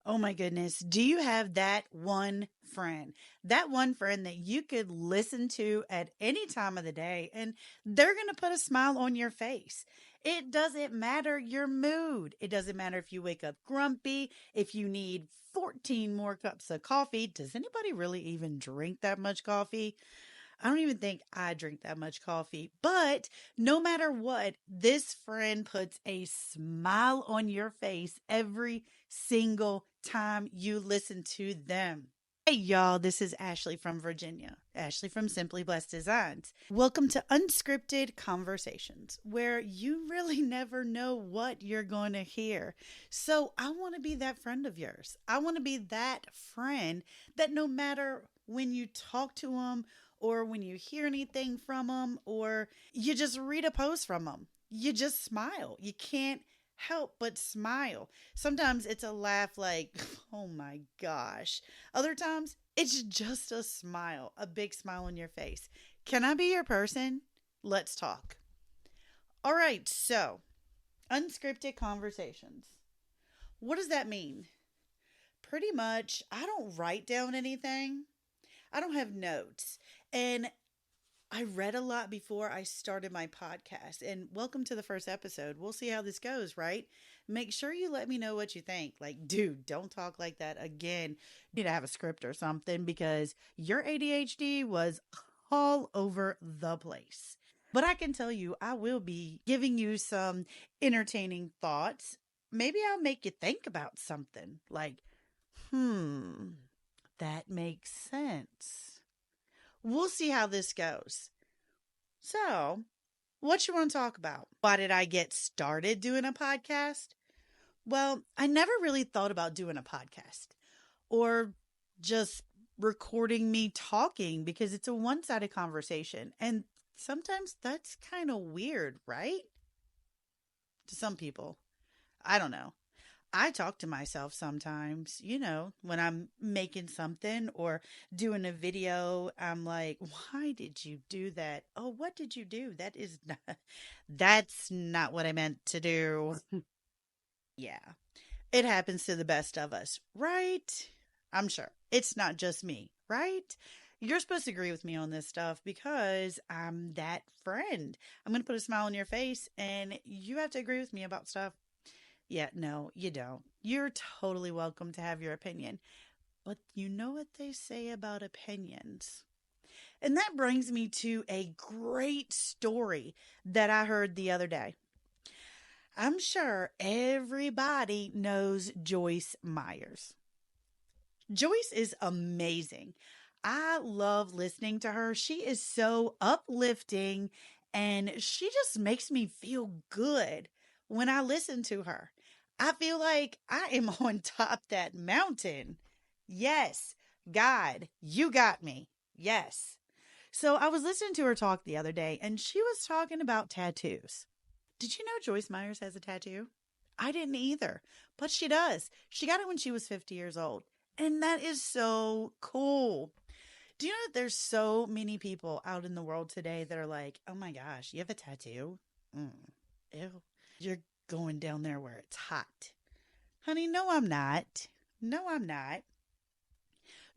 Oh my goodness. Do you have that one friend? That one friend that you could listen to at any time of the day and they're going to put a smile on your face. It doesn't matter your mood. It doesn't matter if you wake up grumpy, if you need 14 more cups of coffee. Does anybody really even drink that much coffee? I don't even think I drink that much coffee, but no matter what, this friend puts a smile on your face every single time you listen to them. Hey y'all, this is Ashley from Virginia, Ashley from Simply Blessed Designs. Welcome to Unscripted Conversations, where you really never know what you're going to hear. So I want to be that friend of yours. I want to be that friend that no matter when you talk to them, or when you hear anything from them, or you just read a post from them, you just smile. You can't help but smile. Sometimes it's a laugh like, oh my gosh. Other times it's just a smile, a big smile on your face. Can I be your person? Let's talk. All right, so unscripted conversations. What does that mean? Pretty much, I don't write down anything. I don't have notes. And I read a lot before I started my podcast. And welcome to the first episode. We'll see how this goes, right? Make sure you let me know what you think. Like, dude, don't talk like that again. You need to have a script or something because your ADHD was all over the place. But I can tell you, I will be giving you some entertaining thoughts. Maybe I'll make you think about something like, that makes sense. We'll see how this goes. So, what you want to talk about? Why did I get started doing a podcast? Well, I never really thought about doing a podcast or just recording me talking because it's a one-sided conversation. And sometimes that's kind of weird, right? To some people. I don't know. I talk to myself sometimes, when I'm making something or doing a video. I'm like, why did you do that? Oh, what did you do? That's not what I meant to do. Yeah, it happens to the best of us, right? I'm sure it's not just me, right? You're supposed to agree with me on this stuff because I'm that friend. I'm going to put a smile on your face and you have to agree with me about stuff. Yeah, no, you don't. You're totally welcome to have your opinion. But you know what they say about opinions. And that brings me to a great story that I heard the other day. I'm sure everybody knows Joyce Myers. Joyce is amazing. I love listening to her. She is so uplifting and she just makes me feel good when I listen to her. I feel like I am on top that mountain. Yes, God, you got me. Yes. So I was listening to her talk the other day and she was talking about tattoos. Did you know Joyce Myers has a tattoo? I didn't either, but she does. She got it when she was 50 years old. And that is so cool. Do you know that there's so many people out in the world today that are like, oh my gosh, you have a tattoo? Ew. You're going down there where it's hot. Honey, no, I'm not. No, I'm not.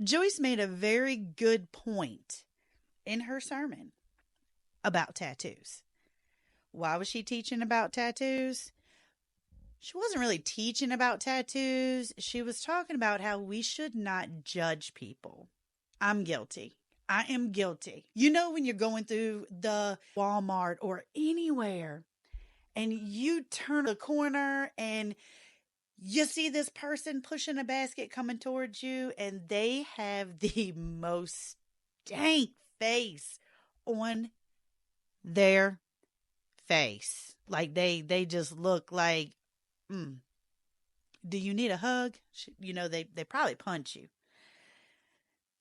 Joyce made a very good point in her sermon about tattoos. Why was she teaching about tattoos? She wasn't really teaching about tattoos. She was talking about how we should not judge people. I'm guilty. I am guilty. You know, when you're going through the Walmart or anywhere and you turn a corner and you see this person pushing a basket coming towards you and they have the most stank face on their face. Like they just look like, do you need a hug? They probably punch you.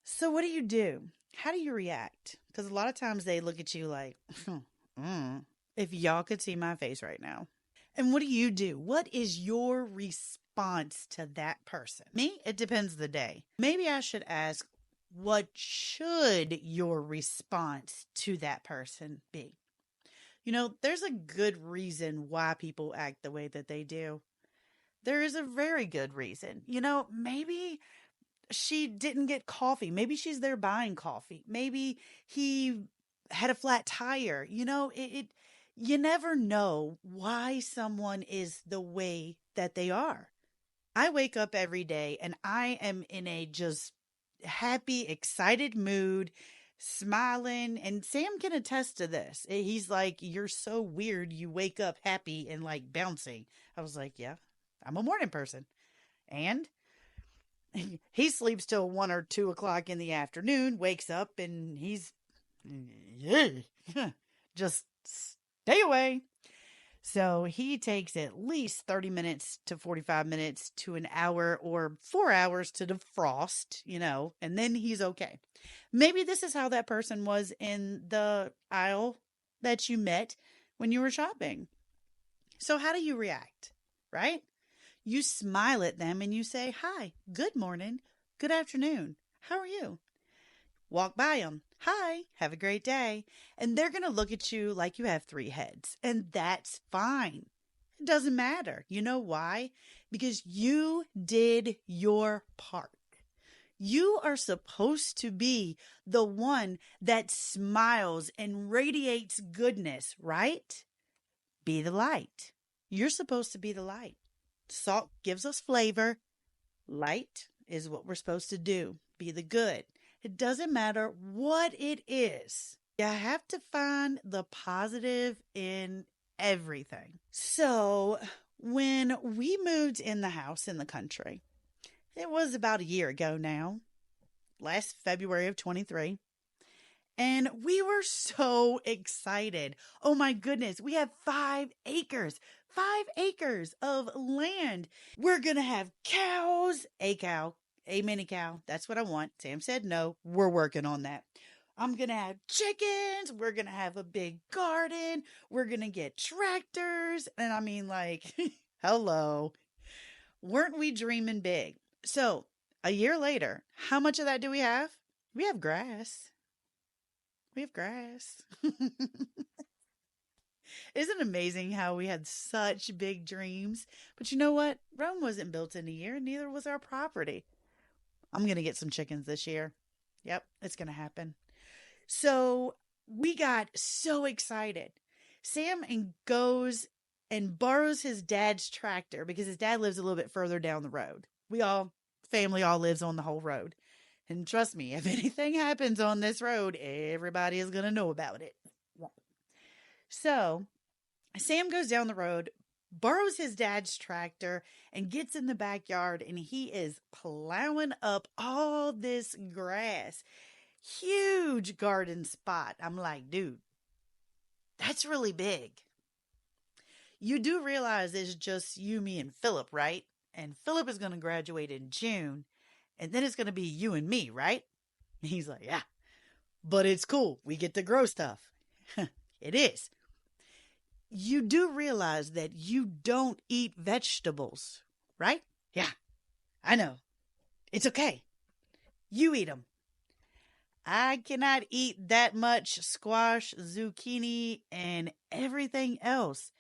So what do? How do you react? Because a lot of times they look at you like, if y'all could see my face right now. And what do? What is your response to that person? Me, it depends the day. Maybe I should ask, what should your response to that person be? There's a good reason why people act the way that they do. There is a very good reason. Maybe she didn't get coffee. Maybe she's there buying coffee. Maybe he had a flat tire. You never know why someone is the way that they are. I wake up every day and I am in a just happy, excited mood, smiling. And Sam can attest to this. He's like, "You're so weird. You wake up happy and like bouncing." I was like, "Yeah, I'm a morning person." And he sleeps till 1 or 2 o'clock in the afternoon, wakes up and he's just stay away. So he takes at least 30 minutes to 45 minutes to an hour or 4 hours to defrost, and then he's okay. Maybe this is how that person was in the aisle that you met when you were shopping. So how do you react, right? You smile at them and you say, "Hi, good morning, good afternoon. How are you?" Walk by them. "Hi, have a great day." And they're going to look at you like you have 3 heads. And that's fine. It doesn't matter. You know why? Because you did your part. You are supposed to be the one that smiles and radiates goodness, right? Be the light. You're supposed to be the light. Salt gives us flavor. Light is what we're supposed to do. Be the good. It doesn't matter what it is. You have to find the positive in everything. So when we moved in the house in the country, it was about a year ago now, last February of 23. And we were so excited. Oh my goodness, we have 5 acres. 5 acres of land. We're going to have cows, a mini cow. That's what I want. Sam said no. We're working on that. I'm going to have chickens. We're going to have a big garden. We're going to get tractors. And I mean, like, hello. Weren't we dreaming big? So a year later, how much of that do we have? We have grass. We have grass. Isn't it amazing how we had such big dreams? But you know what? Rome wasn't built in a year, neither was our property. I'm going to get some chickens this year. Yep, it's going to happen. So we got so excited. Sam goes and borrows his dad's tractor because his dad lives a little bit further down the road. Family all lives on the whole road. And trust me, if anything happens on this road, everybody is going to know about it. So Sam goes down the road, borrows his dad's tractor, and gets in the backyard, and he is plowing up all this grass. Huge garden spot. I'm like, dude, that's really big. You do realize it's just you, me, and Philip, right? And Philip is going to graduate in June, and then it's going to be you and me, right? He's like, yeah, but it's cool. We get to grow stuff. It is. You do realize that you don't eat vegetables, right? Yeah, I know. It's okay. You eat them. I cannot eat that much squash, zucchini, and everything else.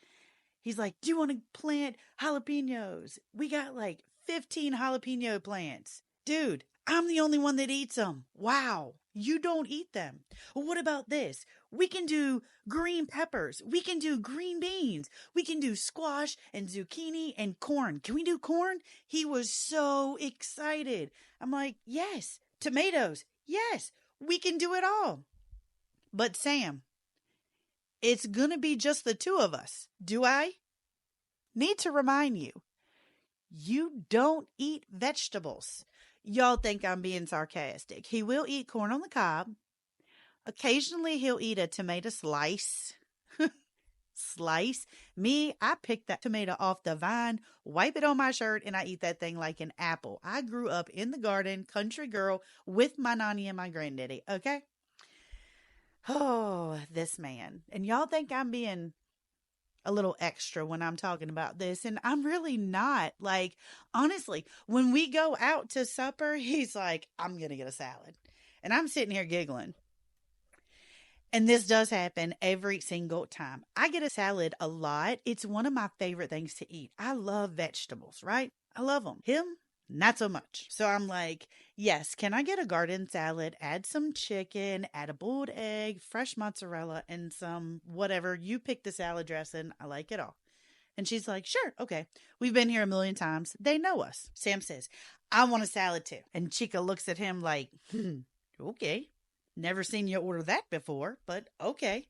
He's like, "Do you want to plant jalapenos? We got like 15 jalapeno plants." Dude, I'm the only one that eats them. Wow, you don't eat them. Well, what about this? We can do green peppers. We can do green beans. We can do squash and zucchini and corn. Can we do corn? He was so excited. I'm like, yes. Tomatoes. Yes, we can do it all. But Sam, it's going to be just the two of us. Do I? Need to remind you, you don't eat vegetables. Y'all think I'm being sarcastic. He will eat corn on the cob. Occasionally, he'll eat a tomato slice. Slice. Me, I pick that tomato off the vine, wipe it on my shirt, and I eat that thing like an apple. I grew up in the garden, country girl, with my nanny and my granddaddy, okay? Oh, this man. And y'all think I'm being a little extra when I'm talking about this, and I'm really not. Like, honestly, when we go out to supper, he's like, "I'm gonna get a salad," and I'm sitting here giggling. And this does happen every single time. I get a salad a lot. It's one of my favorite things to eat. I love vegetables, right? I love them. Him, not so much. So I'm like, yes, can I get a garden salad? Add some chicken, add a boiled egg, fresh mozzarella, and some whatever. You pick the salad dressing. I like it all. And she's like, sure, okay. We've been here a million times. They know us. Sam says, I want a salad too. And Chica looks at him like, okay. Never seen you order that before, but okay.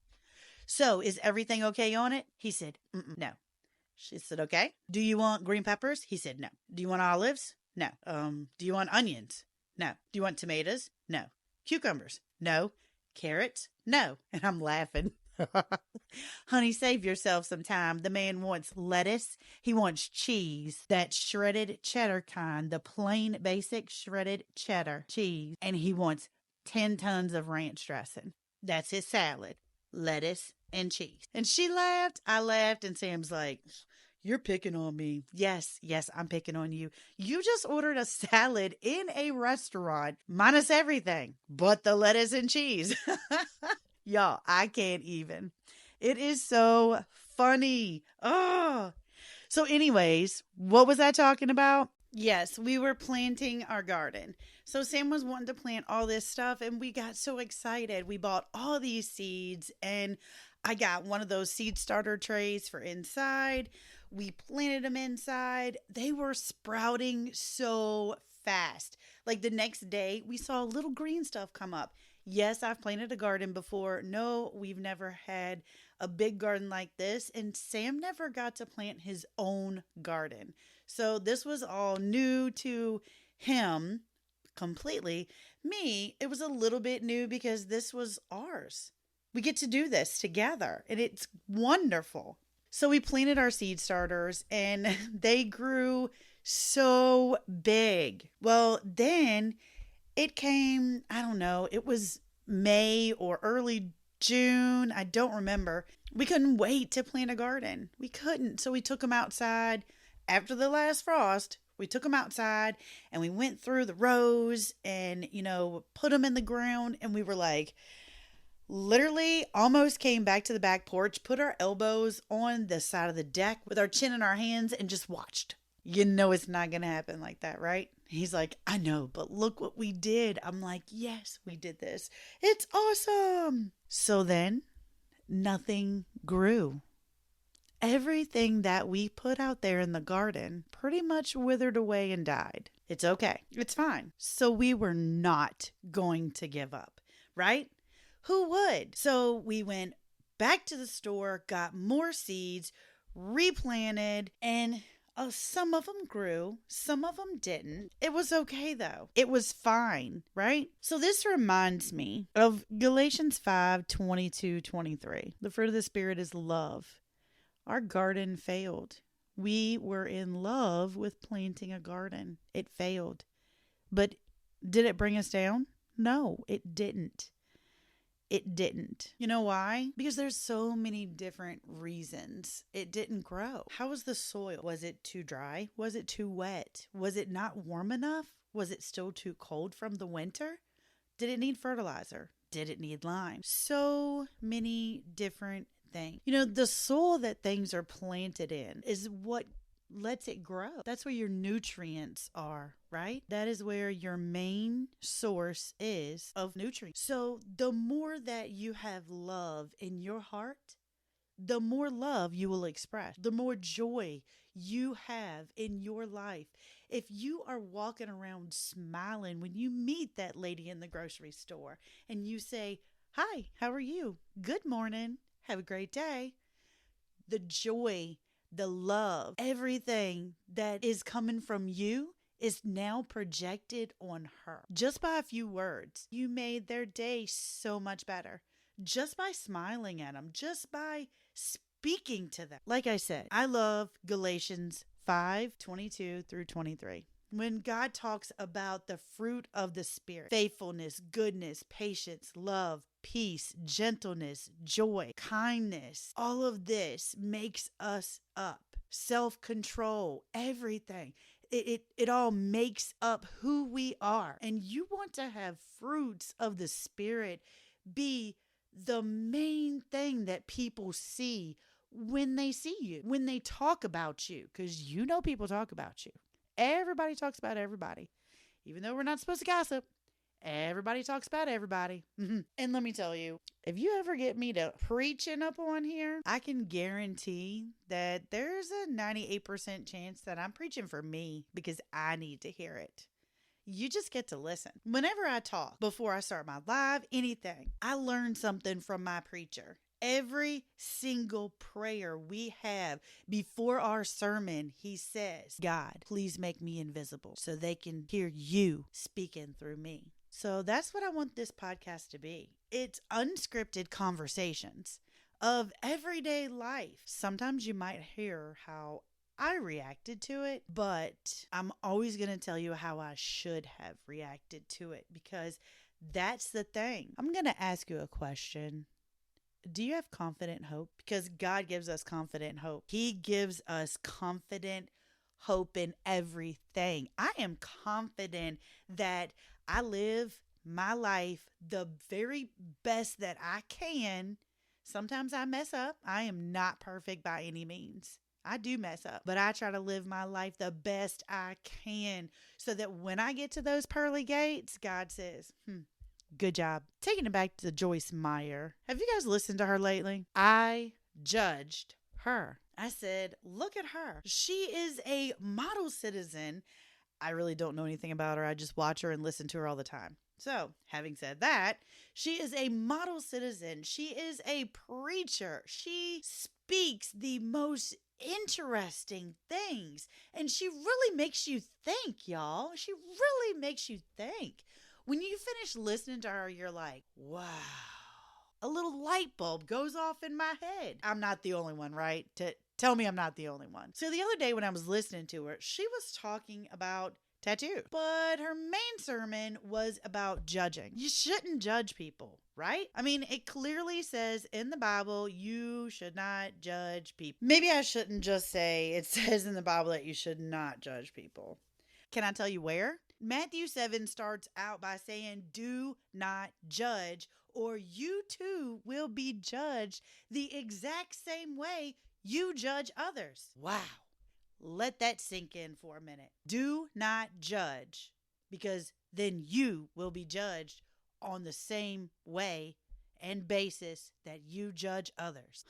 So is everything okay on it? He said, no. She said, okay. Do you want green peppers? He said, no. Do you want olives? No. Do you want onions? No. Do you want tomatoes? No. Cucumbers? No. Carrots? No. And I'm laughing. Honey, save yourself some time. The man wants lettuce. He wants cheese, that shredded cheddar kind, the plain basic shredded cheddar cheese. And he wants 10 tons of ranch dressing. That's his salad, lettuce and cheese. And she laughed. I laughed. And Sam's like, you're picking on me. Yes, I'm picking on you. You just ordered a salad in a restaurant, minus everything but the lettuce and cheese. Y'all, I can't even. It is so funny. Oh. So anyways, what was I talking about? Yes, we were planting our garden. So Sam was wanting to plant all this stuff and we got so excited. We bought all these seeds and I got one of those seed starter trays for inside. We planted them inside. They were sprouting so fast. Like the next day, we saw little green stuff come up. Yes, I've planted a garden before. No, we've never had a big garden like this. And Sam never got to plant his own garden. So this was all new to him completely. Me, it was a little bit new because this was ours. We get to do this together and it's wonderful. So we planted our seed starters and they grew so big. Well, then it came, I don't know, it was May or early June. I don't remember. We couldn't wait to plant a garden. We couldn't. So we took them outside after the last frost. We took them outside and we went through the rows and, put them in the ground. And we were like, literally almost came back to the back porch, put our elbows on the side of the deck with our chin in our hands and just watched. You know it's not going to happen like that, right? He's like, I know, but look what we did. I'm like, yes, we did this. It's awesome. So then nothing grew. Everything that we put out there in the garden pretty much withered away and died. It's okay. It's fine. So we were not going to give up, right? Who would? So we went back to the store, got more seeds, replanted, and some of them grew, some of them didn't. It was okay though. It was fine, right? So this reminds me of Galatians 5:22-23. The fruit of the Spirit is love. Our garden failed. We were in love with planting a garden. It failed. But did it bring us down? No, it didn't. It didn't. You know why? Because there's so many different reasons it didn't grow. How was the soil? Was it too dry? Was it too wet? Was it not warm enough? Was it still too cold from the winter? Did it need fertilizer? Did it need lime? So many different things. The soil that things are planted in is what lets it grow. That's where your nutrients are, right? That is where your main source is of nutrients. So the more that you have love in your heart, the more love you will express, the more joy you have in your life. If you are walking around smiling when you meet that lady in the grocery store and you say, hi, how are you? Good morning. Have a great day. The joy, the love, everything that is coming from you is now projected on her. Just by a few words, you made their day so much better. Just by smiling at them, just by speaking to them. Like I said, I love Galatians 5:22-23. When God talks about the fruit of the Spirit, faithfulness, goodness, patience, love, peace, gentleness, joy, kindness, all of this makes us up. Self-control, everything. It all makes up who we are. And you want to have fruits of the Spirit be the main thing that people see when they see you, when they talk about you, because you know people talk about you. Everybody talks about everybody. Even though we're not supposed to gossip, everybody talks about everybody. And let me tell you, if you ever get me to preaching up on here, I can guarantee that there's a 98% chance that I'm preaching for me because I need to hear it. You just get to listen. Whenever I talk, before I start my live, anything, I learn something from my preacher. Every single prayer we have before our sermon, he says, God, please make me invisible so they can hear you speaking through me. So that's what I want this podcast to be. It's unscripted conversations of everyday life. Sometimes you might hear how I reacted to it, but I'm always going to tell you how I should have reacted to it because that's the thing. I'm going to ask you a question. Do you have confident hope? Because God gives us confident hope. He gives us confident hope in everything. I am confident that I live my life the very best that I can. Sometimes I mess up. I am not perfect by any means. I do mess up, but I try to live my life the best I can so that when I get to those pearly gates, God says, good job. Taking it back to Joyce Meyer. Have you guys listened to her lately? I judged her. I said, look at her. She is a model citizen. I really don't know anything about her. I just watch her and listen to her all the time. So, having said that, she is a model citizen. She is a preacher. She speaks the most interesting things. And she really makes you think, y'all. She really makes you think. When you finish listening to her, you're like, wow. A little light bulb goes off in my head. I'm not the only one, right? Tell me I'm not the only one. So the other day when I was listening to her, she was talking about tattoo, but her main sermon was about judging. You shouldn't judge people, right? I mean, it clearly says in the Bible, you should not judge people. Maybe I shouldn't just say it says in the Bible that you should not judge people. Can I tell you where? Matthew 7 starts out by saying, do not judge, or you too will be judged the exact same way you judge others. Wow. Let that sink in for a minute. Do not judge, because then you will be judged on the same way and basis that you judge others.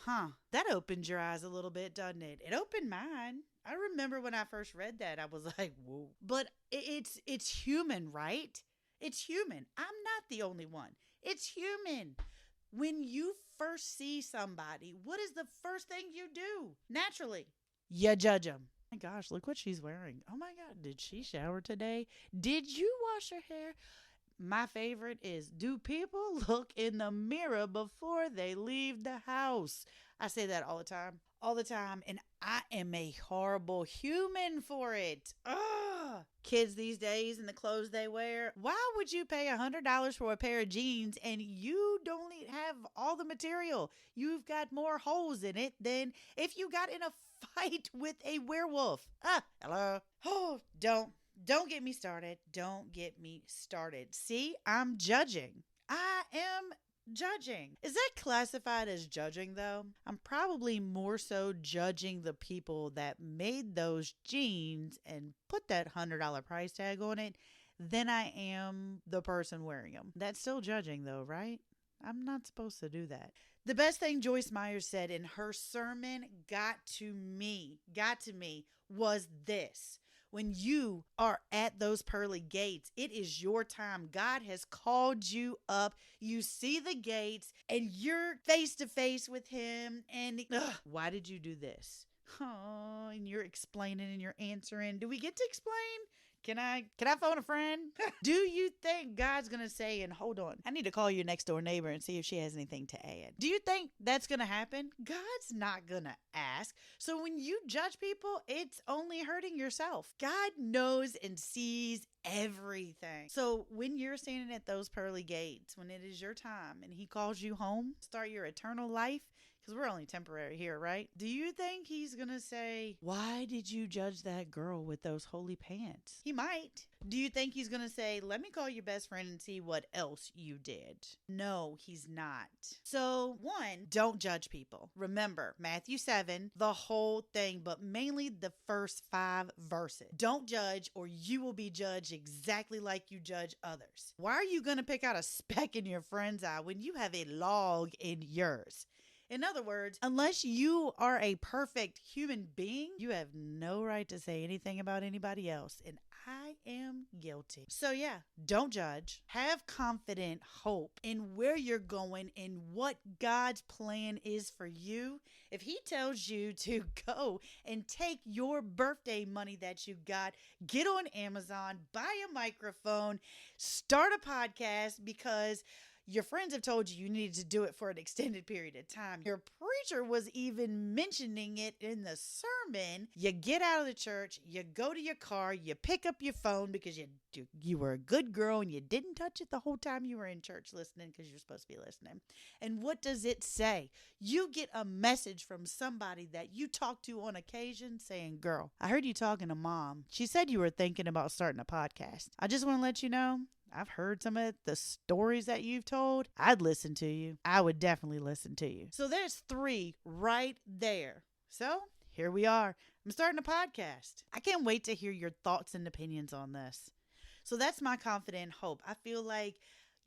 That opened your eyes a little bit, doesn't it? It opened mine. I remember when I first read that, I was like, whoa. But it's human, right? It's human. I'm not the only one. It's human. When you first see somebody, what is the first thing you do? Naturally, you judge them. Oh my gosh, look what she's wearing. Oh my God, did she shower today? Did you wash her hair? My favorite is, do people look in the mirror before they leave the house? I say that all the time. All the time. And I am a horrible human for it. Ugh. Kids these days and the clothes they wear. Why would you pay $100 for a pair of jeans and you don't have all the material? You've got more holes in it than if you got in a fight with a werewolf. Hello. Oh, don't get me started. Don't get me started. See, I'm judging. I am judging. Is that classified as judging though? I'm probably more so judging the people that made those jeans and put that $100 price tag on it than I am the person wearing them. That's still judging though, right? I'm not supposed to do that. The best thing Joyce Meyer said in her sermon got to me, was this. When you are at those pearly gates, it is your time. God has called you up. You see the gates and you're face to face with him. And why did you do this? Oh, and you're explaining and you're answering. Do we get to explain? Can I phone a friend? Do you think God's going to say, and hold on, I need to call your next door neighbor and see if she has anything to add? Do you think that's going to happen? God's not going to ask. So when you judge people, it's only hurting yourself. God knows and sees everything. So when you're standing at those pearly gates, when it is your time and he calls you home, start your eternal life, because we're only temporary here, right? Do you think he's going to say, why did you judge that girl with those holy pants? He might. Do you think he's going to say, let me call your best friend and see what else you did? No, he's not. So, one, don't judge people. Remember, Matthew 7, the whole thing, but mainly the first 5 verses. Don't judge or you will be judged exactly like you judge others. Why are you going to pick out a speck in your friend's eye when you have a log in yours? In other words, unless you are a perfect human being, you have no right to say anything about anybody else. And I am guilty. So yeah, don't judge. Have confident hope in where you're going and what God's plan is for you. If he tells you to go and take your birthday money that you got, get on Amazon, buy a microphone, start a podcast because your friends have told you needed to do it for an extended period of time. Your preacher was even mentioning it in the sermon. You get out of the church, you go to your car, you pick up your phone because you were a good girl and you didn't touch it the whole time you were in church listening because you're supposed to be listening. And what does it say? You get a message from somebody that you talk to on occasion saying, girl, I heard you talking to mom. She said you were thinking about starting a podcast. I just want to let you know, I've heard some of the stories that you've told. I'd listen to you. I would definitely listen to you. So there's 3 right there. So here we are. I'm starting a podcast. I can't wait to hear your thoughts and opinions on this. So that's my confident hope. I feel like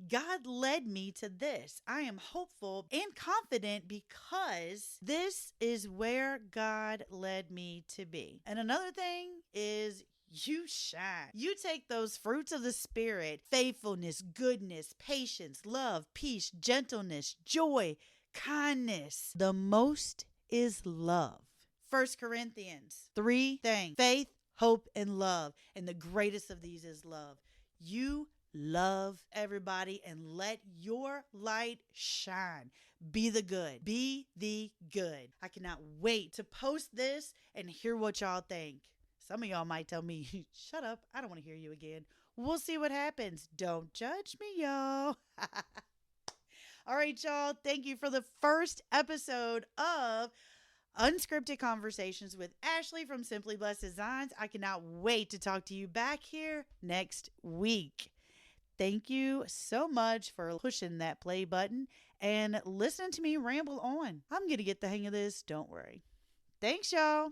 God led me to this. I am hopeful and confident because this is where God led me to be. And another thing is you shine. You take those fruits of the Spirit, faithfulness, goodness, patience, love, peace, gentleness, joy, kindness. The most is love. 1 Corinthians, 3 things: faith, hope, and love. And the greatest of these is love. You love everybody and let your light shine. Be the good. Be the good. I cannot wait to post this and hear what y'all think. Some of y'all might tell me, shut up, I don't want to hear you again. We'll see what happens. Don't judge me, y'all. All right, y'all. Thank you for the first episode of Unscripted Conversations with Ashley from Simply Blessed Designs. I cannot wait to talk to you back here next week. Thank you so much for pushing that play button and listening to me ramble on. I'm going to get the hang of this. Don't worry. Thanks, y'all.